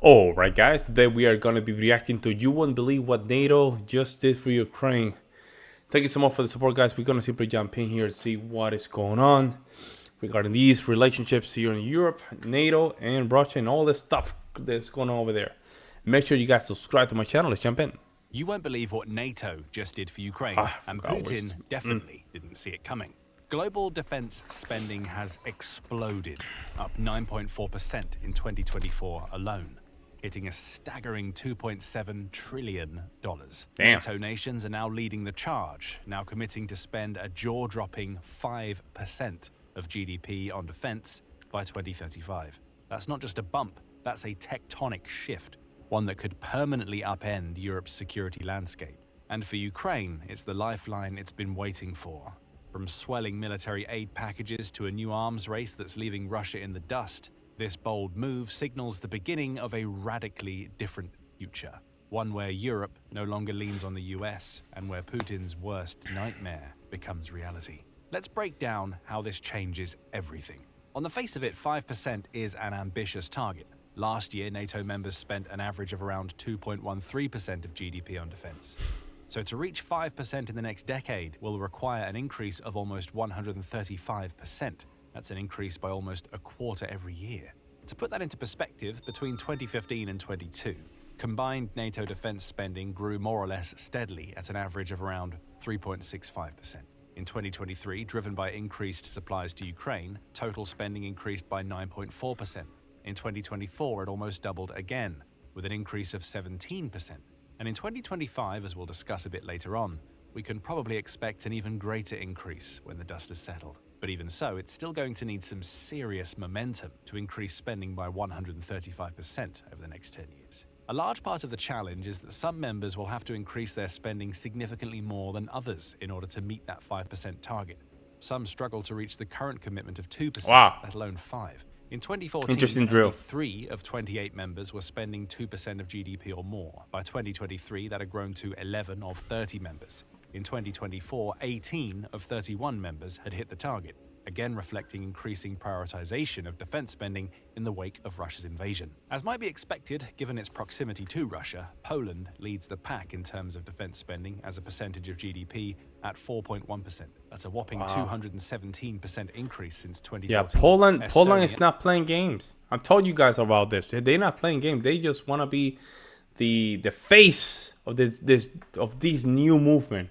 All right, guys, today we are going to be reacting to You Won't Believe What NATO Just Did for Ukraine. Thank you so much for the support, guys. We're going to simply jump in here and see what is going on regarding these relationships here in Europe, NATO, and Russia, and all this stuff that's going on over there. Make sure you guys subscribe to my channel. Let's jump in. You won't believe what NATO just did for Ukraine, and forgot Putin definitely didn't see it coming. Global defense spending has exploded, up 9.4% in 2024 alone, hitting a staggering $2.7 trillion. Damn. NATO nations are now leading the charge, now committing to spend a jaw-dropping 5% of GDP on defense by 2035. That's not just a bump, that's a tectonic shift, one that could permanently upend Europe's security landscape. And for Ukraine, it's the lifeline it's been waiting for. From swelling military aid packages to a new arms race that's leaving Russia in the dust, this bold move signals the beginning of a radically different future. One where Europe no longer leans on the US, and where Putin's worst nightmare becomes reality. Let's break down how this changes everything. On the face of it, 5% is an ambitious target. Last year, NATO members spent an average of around 2.13% of GDP on defense. So to reach 5% in the next decade will require an increase of almost 135%. That's an increase by almost a quarter every year. To put that into perspective, between 2015 and 22, combined NATO defense spending grew more or less steadily at an average of around 3.65%. In 2023, driven by increased supplies to Ukraine, total spending increased by 9.4%. In 2024, it almost doubled again, with an increase of 17%. And in 2025, as we'll discuss a bit later on, we can probably expect an even greater increase when the dust has settled. But even so, it's still going to need some serious momentum to increase spending by 135% over the next 10 years. A large part of the challenge is that some members will have to increase their spending significantly more than others in order to meet that 5% target. Some struggle to reach the current commitment of 2%, let alone 5%. In 2014, only 3 of 28 members were spending 2% of GDP or more. By 2023, that had grown to 11 of 30 members. In 2024, 18 of 31 members had hit the target, again reflecting increasing prioritization of defense spending in the wake of Russia's invasion. As might be expected, given its proximity to Russia, Poland leads the pack in terms of defense spending as a percentage of GDP at 4.1%. That's a whopping 217% increase since 2014. Yeah, Poland is not playing games. I've told you guys about this. They're not playing games. They just want to be the face of this new movement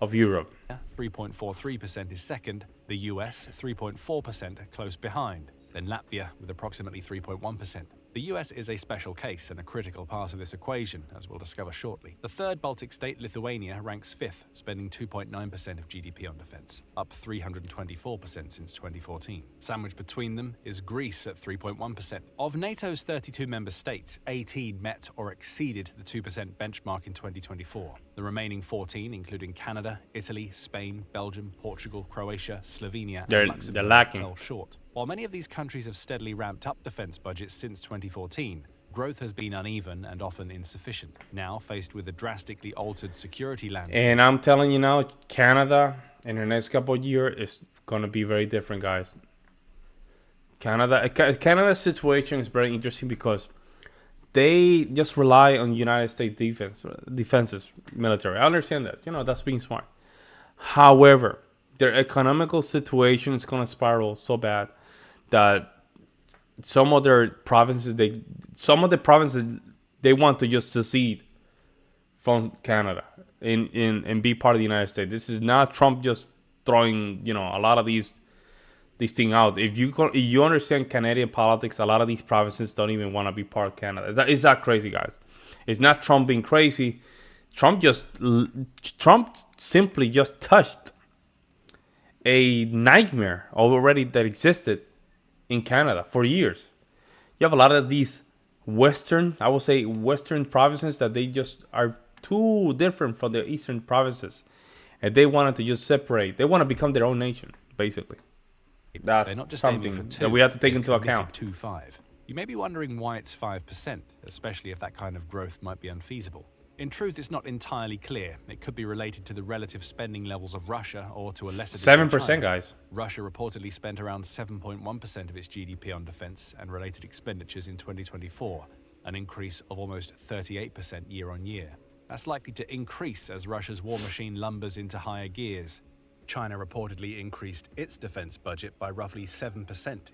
of Europe. 3.43% is second, the US 3.4% close behind, then Latvia with approximately 3.1%. The US is a special case and a critical part of this equation, as we'll discover shortly. The third Baltic state, Lithuania, ranks fifth, spending 2.9% of GDP on defense, up 324% since 2014. Sandwiched between them is Greece at 3.1%. Of NATO's 32 member states, 18 met or exceeded the 2% benchmark in 2024. The remaining 14, including Canada, Italy, Spain, Belgium, Portugal, Croatia, Slovenia, and Luxembourg, they're lacking. fell short. While many of these countries have steadily ramped up defense budgets since 2014, growth has been uneven and often insufficient. Now, faced with a drastically altered security landscape. And I'm telling you now, Canada in the next couple of years is going to be very different, guys. Canada's situation is very interesting because they just rely on United States defenses military. I understand that. That's being smart. However, their economical situation is going to spiral so bad that some of the provinces they want to just secede from Canada and be part of the United States. This is not Trump just throwing a lot of these things out. If you understand Canadian politics, a lot of these provinces don't even want to be part of Canada. It's that crazy, guys. It's not Trump being crazy. Trump simply just touched a nightmare already that existed in Canada for years. You have a lot of these Western provinces that they just are too different from the Eastern provinces. And they wanted to just separate. They want to become their own nation, basically. That's They're not just something aiming for 2, that we have to take they've into committed account. to 5. You may be wondering why it's 5%, especially if that kind of growth might be unfeasible. In truth, it's not entirely clear. It could be related to the relative spending levels of Russia or to a lesser degree 7%, China. guys. Russia reportedly spent around 7.1% of its GDP on defense and related expenditures in 2024, an increase of almost 38% year on year. That's likely to increase as Russia's war machine lumbers into higher gears. China reportedly increased its defense budget by roughly 7%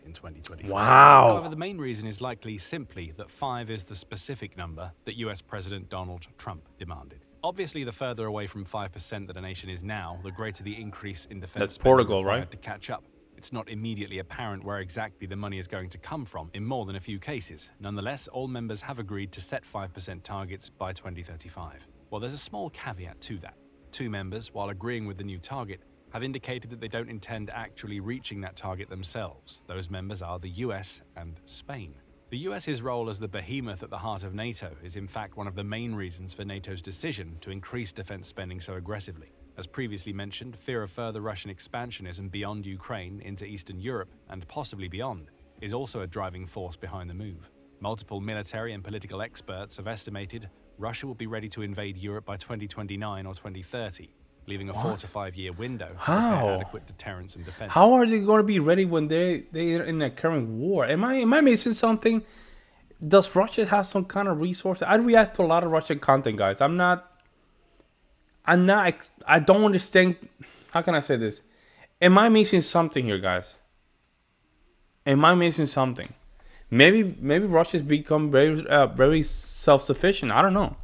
in 2024. Wow. However, the main reason is likely simply that 5 is the specific number that US President Donald Trump demanded. Obviously, the further away from 5% that a nation is now, the greater the increase in defense That's spending Portugal, required right? to catch up. It's not immediately apparent where exactly the money is going to come from in more than a few cases. Nonetheless, all members have agreed to set 5% targets by 2035. Well, there's a small caveat to that. 2 members, while agreeing with the new target, have indicated that they don't intend actually reaching that target themselves. Those members are the US and Spain. The US's role as the behemoth at the heart of NATO is in fact one of the main reasons for NATO's decision to increase defense spending so aggressively. As previously mentioned, fear of further Russian expansionism beyond Ukraine into Eastern Europe and possibly beyond is also a driving force behind the move. Multiple military and political experts have estimated Russia will be ready to invade Europe by 2029 or 2030, leaving a 4 to 5 year window to prepare adequate deterrence and defense. How are they going to be ready when they're in a current war? Am I missing something? Does Russia have some kind of resources? I react to a lot of Russian content, guys. I don't understand. How can I say this? Am I missing something here, guys? Am I missing something? Maybe Russia's become very self-sufficient. I don't know.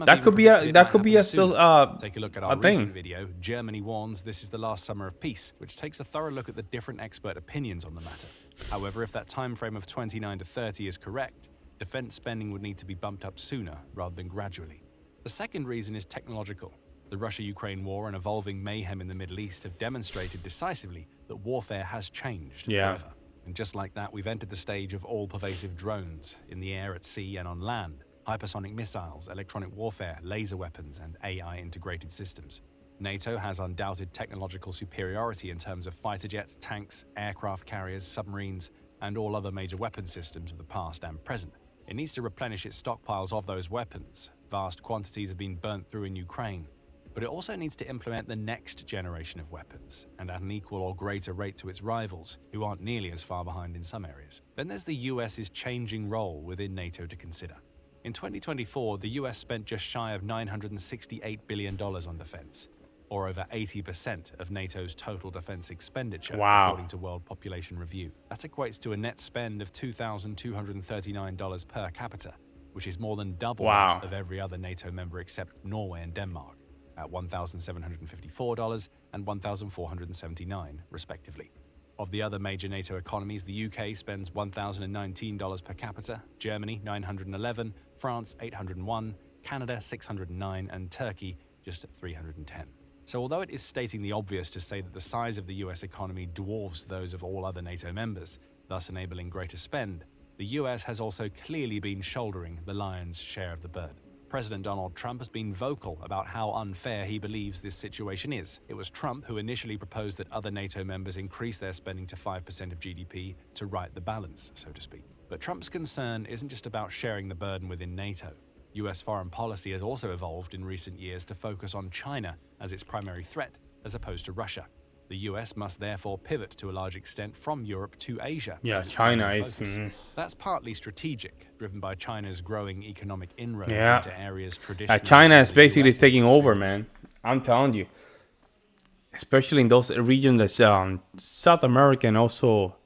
That could be a still Take a look at our recent video. Germany warns this is the last summer of peace, which takes a thorough look at the different expert opinions on the matter. However, if that time frame of 29 to 30 is correct, defense spending would need to be bumped up sooner rather than gradually. The second reason is technological. The Russia-Ukraine war and evolving mayhem in the Middle East have demonstrated decisively that warfare has changed forever. And just like that, we've entered the stage of all-pervasive drones in the air, at sea, and on land. Hypersonic missiles, electronic warfare, laser weapons, and AI-integrated systems. NATO has undoubted technological superiority in terms of fighter jets, tanks, aircraft carriers, submarines, and all other major weapon systems of the past and present. It needs to replenish its stockpiles of those weapons. Vast quantities have been burnt through in Ukraine. But it also needs to implement the next generation of weapons, and at an equal or greater rate to its rivals, who aren't nearly as far behind in some areas. Then there's the US's changing role within NATO to consider. In 2024, the US spent just shy of $968 billion on defense, or over 80% of NATO's total defense expenditure, according to World Population Review. That equates to a net spend of $2,239 per capita, which is more than double that of every other NATO member except Norway and Denmark, at $1,754 and $1,479, respectively. Of the other major NATO economies, the UK spends $1,019 per capita, Germany $911, France $801, Canada $609, and Turkey just $310. So although it is stating the obvious to say that the size of the US economy dwarfs those of all other NATO members, thus enabling greater spend, the US has also clearly been shouldering the lion's share of the burden. President Donald Trump has been vocal about how unfair he believes this situation is. It was Trump who initially proposed that other NATO members increase their spending to 5% of GDP to right the balance, so to speak. But Trump's concern isn't just about sharing the burden within NATO. US foreign policy has also evolved in recent years to focus on China as its primary threat, as opposed to Russia. The US must therefore pivot to a large extent from Europe to Asia. Yeah, China is... That's partly strategic, driven by China's growing economic inroads into areas traditionally... China is basically taking over, man. I'm telling you. Especially in those regions that's South America and also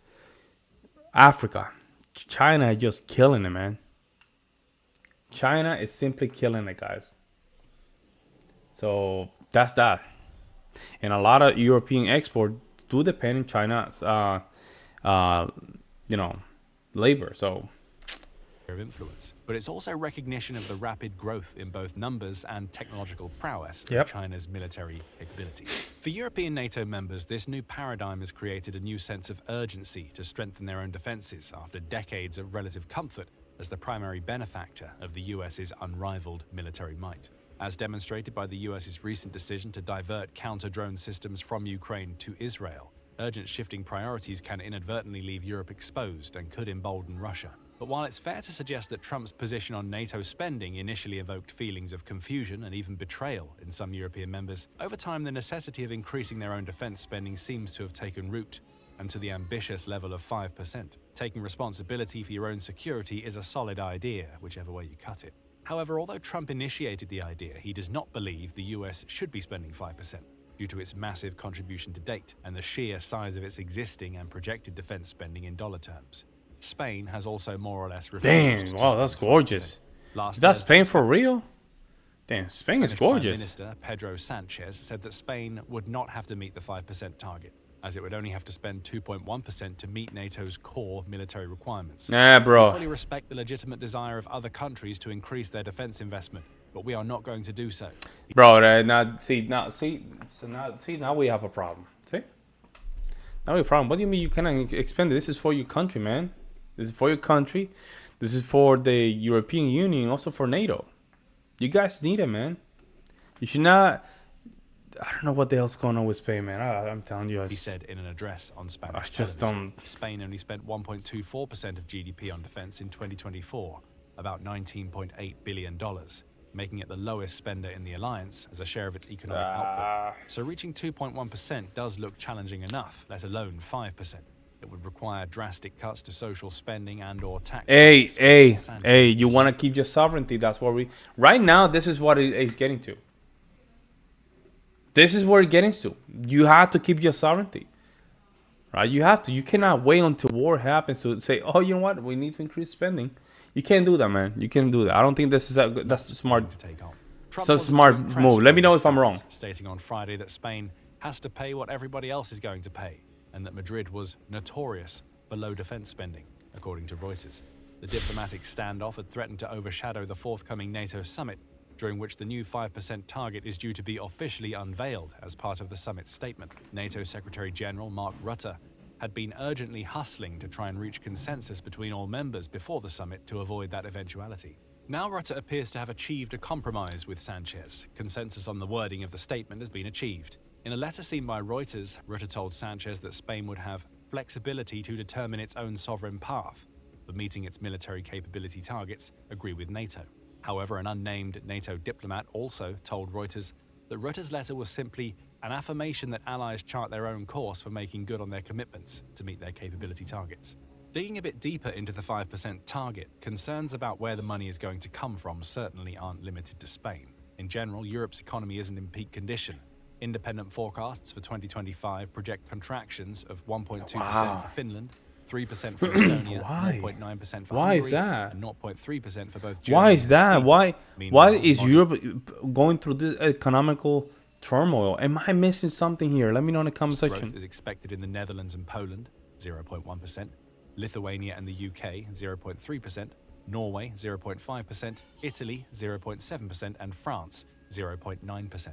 Africa. China is just killing it, man. China is simply killing it, guys. So that's that. And a lot of European exports do depend on China's, labor. So of influence, but it's also recognition of the rapid growth in both numbers and technological prowess of China's military capabilities. For European NATO members, this new paradigm has created a new sense of urgency to strengthen their own defenses after decades of relative comfort as the primary benefactor of the US's unrivaled military might. As demonstrated by the US's recent decision to divert counter-drone systems from Ukraine to Israel, urgent shifting priorities can inadvertently leave Europe exposed and could embolden Russia. But while it's fair to suggest that Trump's position on NATO spending initially evoked feelings of confusion and even betrayal in some European members, over time the necessity of increasing their own defense spending seems to have taken root. and to the ambitious level of 5%. Taking responsibility for your own security is a solid idea, whichever way you cut it. However, although Trump initiated the idea, he does not believe the US should be spending 5%. Due to its massive contribution to date and the sheer size of its existing and projected defense spending in dollar terms. Spain has also more or less refused. Damn, to wow, spend that's 5%. gorgeous. Last Is that Thursday, Spain for real? Damn, Spain is Spanish Prime gorgeous. Minister Pedro Sanchez said that Spain would not have to meet the 5% target, as it would only have to spend 2.1% to meet NATO's core military requirements. Nah, We bro. fully respect the legitimate desire of other countries to increase their defense investment, but we are not going to do so. Bro, now we have a problem. See? Now we have a problem. What do you mean you cannot expend it? This is for your country, man. This is for your country. This is for the European Union, also for NATO. You guys need it, man. You should not. I don't know what the hell's going on with Spain, man. I'm telling you. He said in an address on Spanish I just television. Spain only spent 1.24% of GDP on defense in 2024, about $19.8 billion, making it the lowest spender in the alliance as a share of its economic output. So reaching 2.1% does look challenging enough, let alone 5%. It would require drastic cuts to social spending and or taxes. Hey, you want to keep your sovereignty. That's what we... Right now, this is what it's getting to. This is where it's getting to. You have to keep your sovereignty. Right? You have to. You cannot wait until war happens to say, oh, you know what? We need to increase spending. You can't do that, man. You can't do that. I don't think that's a smart... to take on. It's a smart move. Let me know if I'm wrong. Stating on Friday that Spain has to pay what everybody else is going to pay, and that Madrid was notorious for low defense spending, according to Reuters. The diplomatic standoff had threatened to overshadow the forthcoming NATO summit, during which the new 5% target is due to be officially unveiled as part of the summit's statement. NATO Secretary General Mark Rutte had been urgently hustling to try and reach consensus between all members before the summit to avoid that eventuality. Now Rutte appears to have achieved a compromise with Sanchez. Consensus on the wording of the statement has been achieved. In a letter seen by Reuters, Rutte told Sanchez that Spain would have flexibility to determine its own sovereign path, but meeting its military capability targets agree with NATO. However, an unnamed NATO diplomat also told Reuters that Rutte's letter was simply an affirmation that allies chart their own course for making good on their commitments to meet their capability targets. Digging a bit deeper into the 5% target, concerns about where the money is going to come from certainly aren't limited to Spain. In general, Europe's economy isn't in peak condition. Independent forecasts for 2025 project contractions of 1.2% for Finland, 3% for Estonia, 0.9% for Hungary, and 0.3% for both Germany. Why is that? Why is modest Europe going through this economical turmoil? Am I missing something here? Let me know in the comment growth section. is expected in the Netherlands and Poland, 0.1%, Lithuania and the UK, 0.3%, Norway, 0.5%, Italy, 0.7%, and France, 0.9%.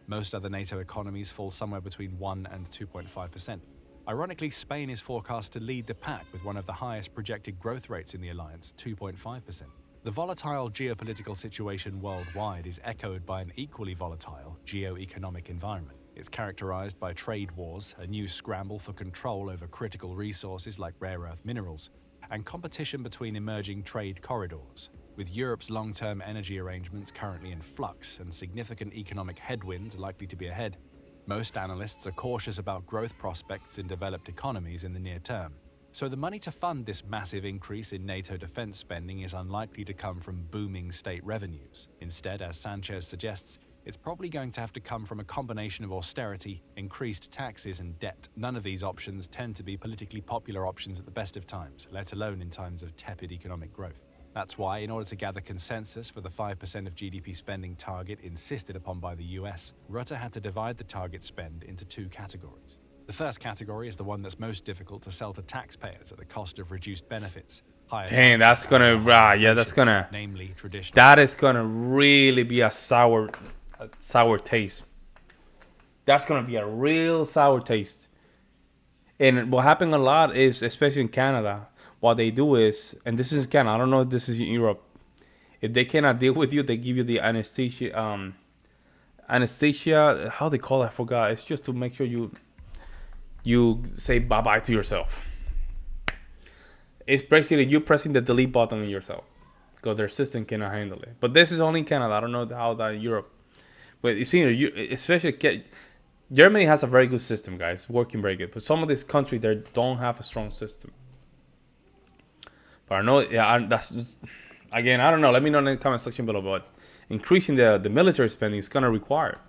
Most other NATO economies fall somewhere between 1 and 2.5%. Ironically, Spain is forecast to lead the pack with one of the highest projected growth rates in the alliance, 2.5%. The volatile geopolitical situation worldwide is echoed by an equally volatile geo-economic environment. It's characterized by trade wars, a new scramble for control over critical resources like rare earth minerals, and competition between emerging trade corridors. With Europe's long-term energy arrangements currently in flux and significant economic headwinds likely to be ahead, most analysts are cautious about growth prospects in developed economies in the near term. So the money to fund this massive increase in NATO defense spending is unlikely to come from booming state revenues. Instead, as Sanchez suggests, it's probably going to have to come from a combination of austerity, increased taxes, and debt. None of these options tend to be politically popular options at the best of times, let alone in times of tepid economic growth. That's why, in order to gather consensus for the 5% of GDP spending target insisted upon by the US, Rutte had to divide the target spend into two categories. The first category is the one that's most difficult to sell to taxpayers at the cost of reduced benefits. Dang, that's gonna, namely traditional. That is gonna really be a sour taste. That's gonna be a real sour taste. And what happened a lot is, especially in Canada, what they do is, and this is Canada, I don't know if this is in Europe, if they cannot deal with you, they give you the anesthesia, how they call it, I forgot. It's just to make sure you say bye-bye to yourself. It's basically you pressing the delete button on yourself because their system cannot handle it. But this is only in Canada. I don't know how that in Europe. But you see, especially Germany has a very good system, guys, working very good. But some of these countries they don't have a strong system. But I know, yeah, that's just, again, I don't know. Let me know in the comment section below. But increasing the military spending is gonna require.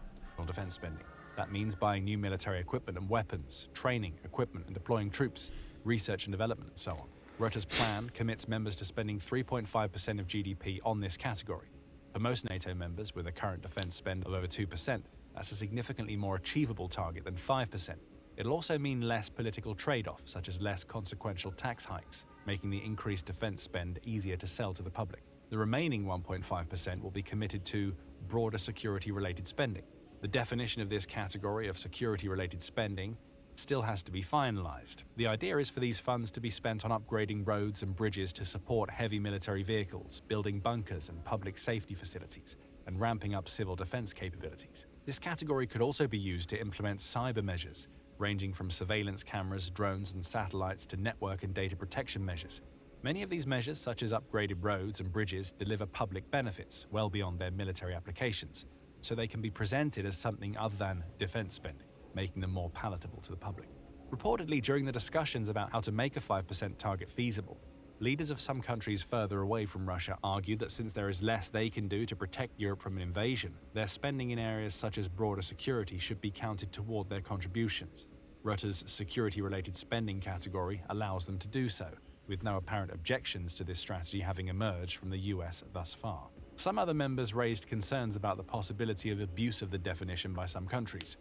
Defense spending. That means buying new military equipment and weapons, training, equipment and deploying troops, research and development, and so on. Rutte's plan commits members to spending 3.5% of GDP on this category. For most NATO members with a current defense spend of over 2%, that's a significantly more achievable target than 5%. It'll also mean less political trade-off, such as less consequential tax hikes, making the increased defense spend easier to sell to the public. The remaining 1.5% will be committed to broader security-related spending. The definition of this category of security-related spending still has to be finalized. The idea is for these funds to be spent on upgrading roads and bridges to support heavy military vehicles, building bunkers and public safety facilities, and ramping up civil defense capabilities. This category could also be used to implement cyber measures, ranging from surveillance cameras, drones, and satellites to network and data protection measures. Many of these measures, such as upgraded roads and bridges, deliver public benefits well beyond their military applications, so they can be presented as something other than defense spending, making them more palatable to the public. Reportedly, during the discussions about how to make a 5% target feasible, leaders of some countries further away from Russia argued that since there is less they can do to protect Europe from an invasion, their spending in areas such as broader security should be counted toward their contributions. Rutte's security-related spending category allows them to do so, with no apparent objections to this strategy having emerged from the US thus far. Some other members raised concerns about the possibility of abuse of the definition by some countries.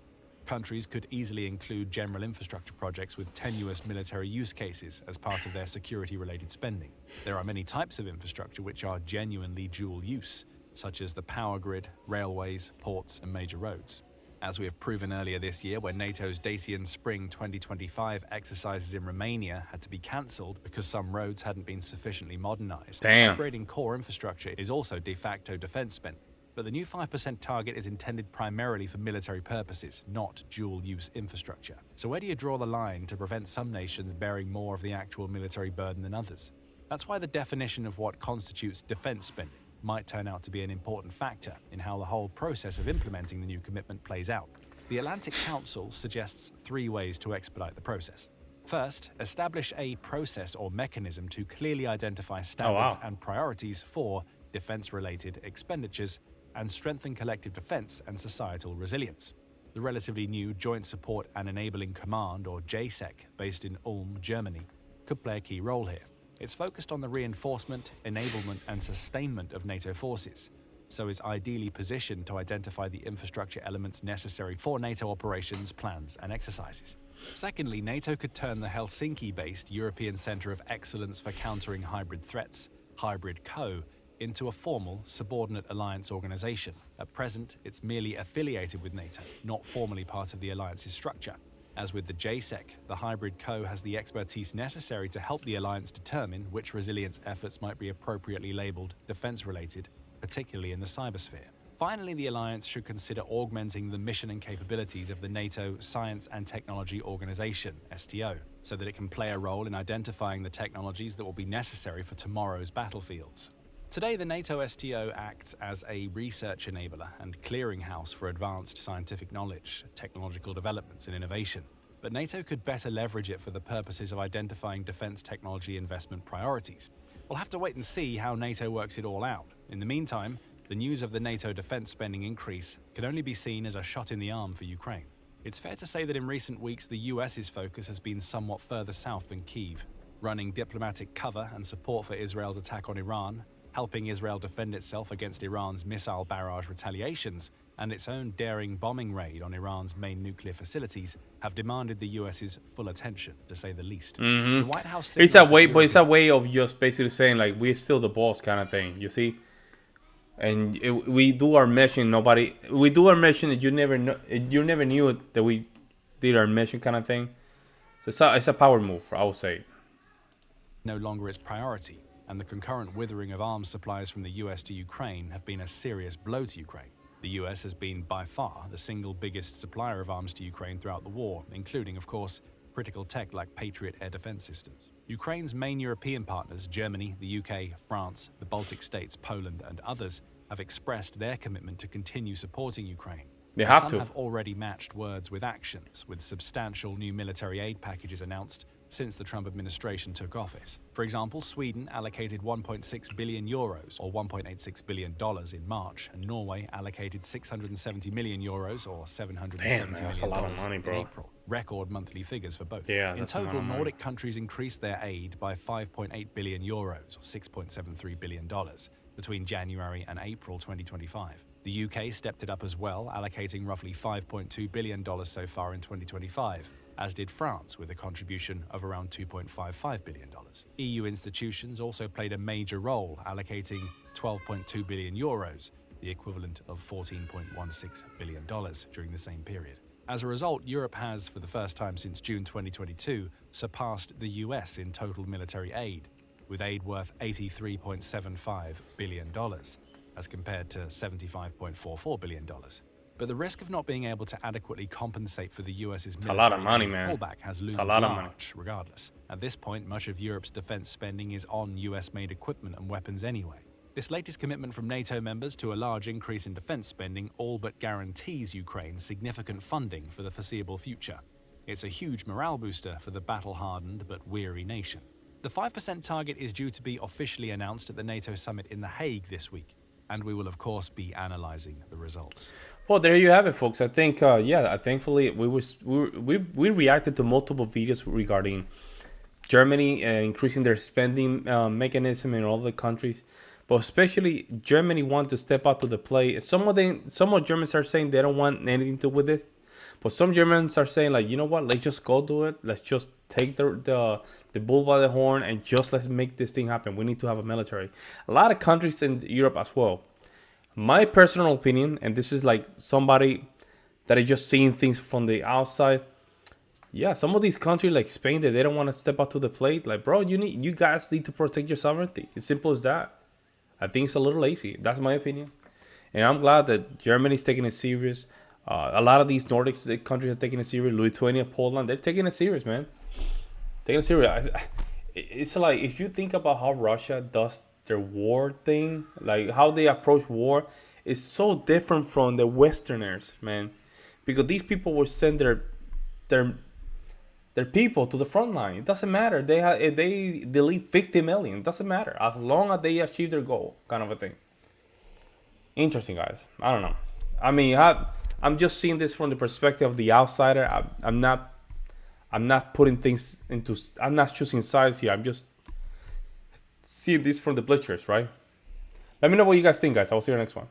Countries could easily include general infrastructure projects with tenuous military use cases as part of their security-related spending. There are many types of infrastructure which are genuinely dual use, such as the power grid, railways, ports, and major roads. As we have proven earlier this year, when NATO's Dacian Spring 2025 exercises in Romania had to be cancelled because some roads hadn't been sufficiently modernized. Damn. Upgrading core infrastructure is also de facto defense spending. But the new 5% target is intended primarily for military purposes, not dual-use infrastructure. So where do you draw the line to prevent some nations bearing more of the actual military burden than others? That's why the definition of what constitutes defense spending might turn out to be an important factor in how the whole process of implementing the new commitment plays out. The Atlantic Council suggests 3 ways to expedite the process. First, establish a process or mechanism to clearly identify standards and priorities for defense-related expenditures and strengthen collective defense and societal resilience. The relatively new Joint Support and Enabling Command, or JSEC, based in Ulm, Germany, could play a key role here. It's focused on the reinforcement, enablement, and sustainment of NATO forces, so is ideally positioned to identify the infrastructure elements necessary for NATO operations, plans, and exercises. Secondly, NATO could turn the Helsinki-based European Centre of Excellence for Countering Hybrid Threats, Hybrid Co., into a formal, subordinate alliance organization. At present, it's merely affiliated with NATO, not formally part of the alliance's structure. As with the JSEC, the Hybrid Co. has the expertise necessary to help the alliance determine which resilience efforts might be appropriately labeled defense-related, particularly in the cybersphere. Finally, the alliance should consider augmenting the mission and capabilities of the NATO Science and Technology Organization, STO, so that it can play a role in identifying the technologies that will be necessary for tomorrow's battlefields. Today, the NATO STO acts as a research enabler and clearinghouse for advanced scientific knowledge, technological developments, and innovation. But NATO could better leverage it for the purposes of identifying defense technology investment priorities. We'll have to wait and see how NATO works it all out. In the meantime, the news of the NATO defense spending increase can only be seen as a shot in the arm for Ukraine. It's fair to say that in recent weeks, the US's focus has been somewhat further south than Kyiv, running diplomatic cover and support for Israel's attack on Iran, helping Israel defend itself against Iran's missile barrage retaliations, and its own daring bombing raid on Iran's main nuclear facilities have demanded the US's full attention, to say the least. The White House It's a way, but it's a way of just basically saying like we're still the boss kind of thing. You see, and we do our mission. We do our mission, and you never knew that we did our mission kind of thing. So it's a power move, I would say. No longer its priority, and the concurrent withering of arms supplies from the US to Ukraine have been a serious blow to Ukraine. The US has been by far the single biggest supplier of arms to Ukraine throughout the war, including, of course, critical tech like Patriot air defense systems. Ukraine's main European partners, Germany, the UK, France, the Baltic states, Poland, and others, have expressed their commitment to continue supporting Ukraine. They and have some to. have already matched words with actions, with substantial new military aid packages announced since the Trump administration took office. For example, Sweden allocated 1.6 billion euros, or $1.86 billion in March, and Norway allocated 670 million euros, or $770 Damn, man, that's a lot of million money, in bro. April. Record monthly figures for both. Yeah, In that's a lot total, of money. Nordic countries increased their aid by 5.8 billion euros, or $6.73 billion, between January and April 2025. The UK stepped it up as well, allocating roughly $5.2 billion so far in 2025, as did France with a contribution of around $2.55 billion. EU institutions also played a major role, allocating 12.2 billion euros, the equivalent of $14.16 billion during the same period. As a result, Europe has, for the first time since June 2022, surpassed the US in total military aid, with aid worth $83.75 billion, as compared to $75.44 billion. But the risk of not being able to adequately compensate for the US's It's a lot of military money, aid man. pullback has It's loomed a lot of money. large, regardless. At this point, much of Europe's defense spending is on US-made equipment and weapons anyway. This latest commitment from NATO members to a large increase in defense spending all but guarantees Ukraine significant funding for the foreseeable future. It's a huge morale booster for the battle-hardened but weary nation. The 5% target is due to be officially announced at the NATO summit in The Hague this week, and we will of course be analyzing the results. Well, there you have it, folks. I think, thankfully we reacted to multiple videos regarding Germany increasing their spending mechanism in all the countries, but especially Germany want to step out to the plate. Some of Germans are saying they don't want anything to do with this, but some Germans are saying, like, you know what, let's just go do it. Let's just take the bull by the horn and just let's make this thing happen. We need to have a military. A lot of countries in Europe as well. My personal opinion, and this is like somebody that is just seeing things from the outside. Yeah, some of these countries like Spain, that they don't want to step up to the plate. Like, bro, you guys need to protect your sovereignty. It's simple as that. I think it's a little lazy. That's my opinion. And I'm glad that Germany's taking it serious. A lot of these Nordic countries are taking it serious. Lithuania, Poland, they're taking it serious, man. Taking it serious. It's like, if you think about how Russia does their war thing, like how they approach war, is so different from the Westerners, man. Because these people will send their people to the front line. It doesn't matter. If they delete 50 million. It doesn't matter as long as they achieve their goal, kind of a thing. Interesting, guys. I don't know. I mean, I'm just seeing this from the perspective of the outsider. I'm not putting things into. I'm not choosing sides here. I'm just seeing this from the bleachers, right? Let me know what you guys think, guys. I will see you next one.